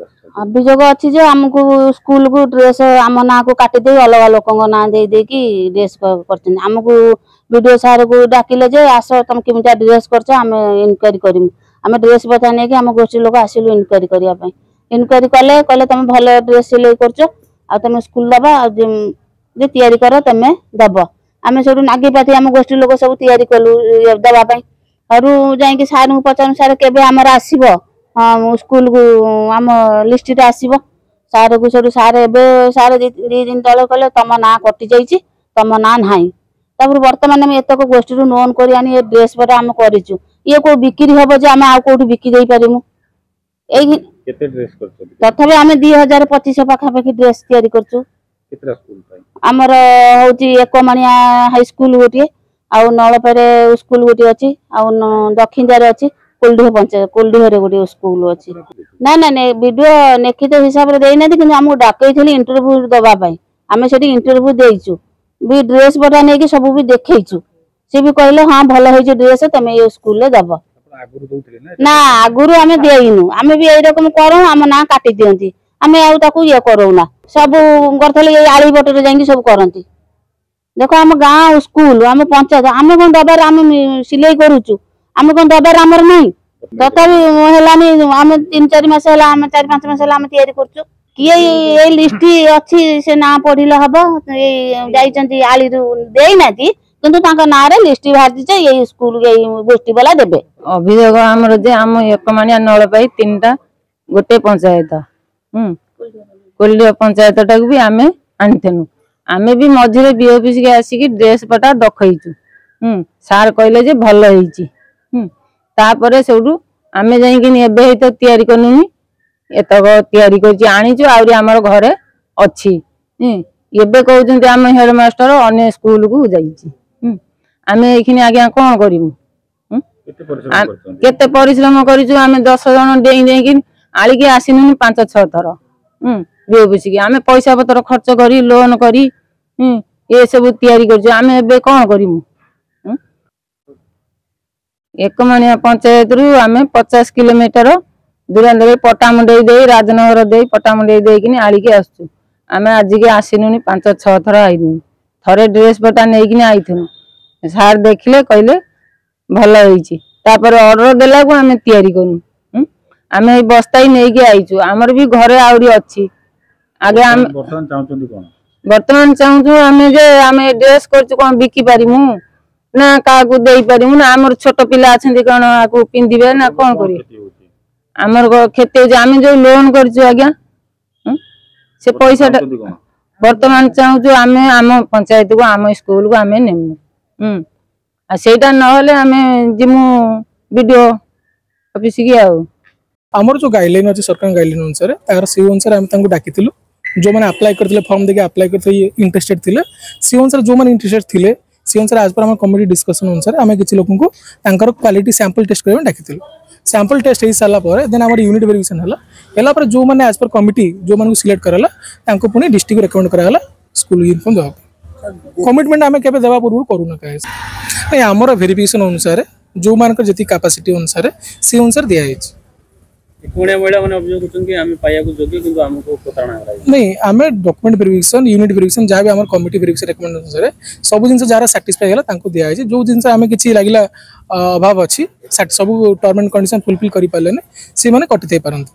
अभियोग अच्छी जे आमको स्कूल को ड्रेस आम ना को काटिदे अलग लोक ना दे देकी ड्रेस करमको वीडियो सार को डाकिले जे आस तुम केमिटा ड्रेस कर इनक्वारी करमु आम ड्रेस बता नहीं कि आम गोष्ठी लोक आसलु इनक्वारी करने इनक्वारी कले कहले तुम भल ड्रेस सिलाई कर तुम स्कूल दबा जे तैयारी कर तुम दब आम सब नागी पाथी आम गोष्ठी लोक सब तैयारी कलु दवाई हरु जाइए सार को पचारू सार के आसब हाँ स्कूल को आम लिस्ट आसब सार को सब सार सार दी दिन तले कहले तुम ना कटि जाइए तुम ना ना बर्तमान एतक गोष्ठी नोन कर ड्रेस पटा आम करूँ ये को बिक्री हम जे आम आउ कौट बिकी दे पारिमु तथापि आम 2025 पाखापाखि ड्रेस तैयारी करछु आमर हूँ एकमाणिया हाई स्कूल गोटे आउ नलपेरे स्कूल गोटे अच्छी आउ दक्षिण अच्छी कोल्डीह पंचायत कोल्डीह गोटे स्कूल अच्छी ना ना वीडियो लिखित हिसाब से देना कि आमको डाकई इंटरव्यू दवाई आम से इंटरव्यू देचु भी ड्रेस पटा नहीं सब भी देखु सी भी कहले हाँ भल हो ड्रेस तुम ये स्कूल दब ना आगुरी आम देनु आम भी यही रकम करूँ आम ना काटि दिखती आम आउ ये करोना सब कर आली बटर जा सब करती देख आम गाँ स्कूल आम पंचायत आम कौन दबार आम सिलाई करुचु आम कौन दबार आमर नहीं तथापि है आम 3-4 मास है 4-5 मास आम तैयारी कर किए ये लिस्ट अच्छी से ना पढ़ले हम आली देना किंतु ना लिस्ट बाहर ये स्कूल गोष्ठी वाला देवे अभियोग आमर जे आम एकमाणिया नलपाई 3टा गोटे पंचायत कोल्डीह पंचायत टाक भी आम आनीथेनु आमे भी मझे बीओपीसी के आसिक ड्रेस पटा दखईचु सार कहले जे भल होईची तापरे सेउडू आमे जाइकिन एबे ही तो तैयारी करनुनी एतक तैयारी करची आनीचु आउरी हमर घरे अछि एबे कहउचंती आमे हेडमास्टर अन्य स्कूल को जाईची आमे एखिनि आज्ञा कोन करिमु केते परिश्रम करिचु आमे 10 जन डेई डेई आली के आसिनुनी 5-6 थर बीओपीसी के आमे पैसा पत्र खर्च करी लोन करी ये सब तैयारी करछु आमे एबे कोन करिमु एकमाणिया पंचायत रु आमे 50 किलोमीटर दूर पटामुंडई दे राजनगर दे पटामुंडई देकिन आली के आसछु आमे आज के आसिनुनी 5-6 थर आइनु थरे ड्रेस पटा नेकिन आइथनु सार देखले कहले भल होईची तापर ऑर्डर देला को आमे तैयारी करू आमे बस्ताई नै के आइछु हमर भी घरे आउरी अछि आगे आमे वर्तमान चाहू आमे जे आमे ड्रेस करछु कोन बिकी पारिमु ना का को देई पारिमु ना हमर छोट पिला अछंती कोन आकु पिंदिबे ना कोन करी हमर खेती हो आमे जो लोन करछु आज्ञा से पैसा वर्तमान चाहू आमे आम पंचायत को आम स्कूल को आमे नेमु आ सेटा न होले आमे जिमु वीडियो ऑफिस की आउ हमर जो गाइडलाइन अछि सरकार गाइडलाइन अनुसार तार से अनुसार हम तांको डाकितिलु जो माने अप्लाई करथिले फॉर्म देके अप्लाई करथिले इंटरेस्टेड थिले से अनुसार जो माने इंटरेस्टेड थिले से अनुसार आज पर हम कमिटी डिस्कशन अनुसार आमे किछि लोकन को तांकर क्वालिटी सैंपल टेस्ट करबे डाकितिलु सैंपल टेस्ट हे साला पर देन हमर यूनिट वेरिफिकेशन हला पर जो माने आज पर कमिटी जो माने सिलेक्ट करला तांको पुनी डिस्ट्रिक्ट रिकमेंड कराला स्कूल यूनिफॉर्म दवा कमिटमेंट आमे केबे देवा पूर्व करू न काहे नहीं हमर वेरिफिकेशन अनुसार जो मानकर जति कैपेसिटी अनुसार से अनुसार दिया है पुणे महिला माने अभियोग करछन कि आमे पाया को जोगे किंतु हमको प्रतारणा कराई नहीं आमे डॉक्यूमेंट वेरिफिकेशन यूनिट वेरिफिकेशन जहाँ भी हमर कमिटी वेरिफिकेशन रेकमेंड अनुसार सब जिंस जरा सैटिस्फाई हला तांको दिया है जो जिंस आमे किछि लागिला अभाव अछि सब टर्म एंड कंडीशन फुलफिल करि पालेने से माने कटि दे पारंतु।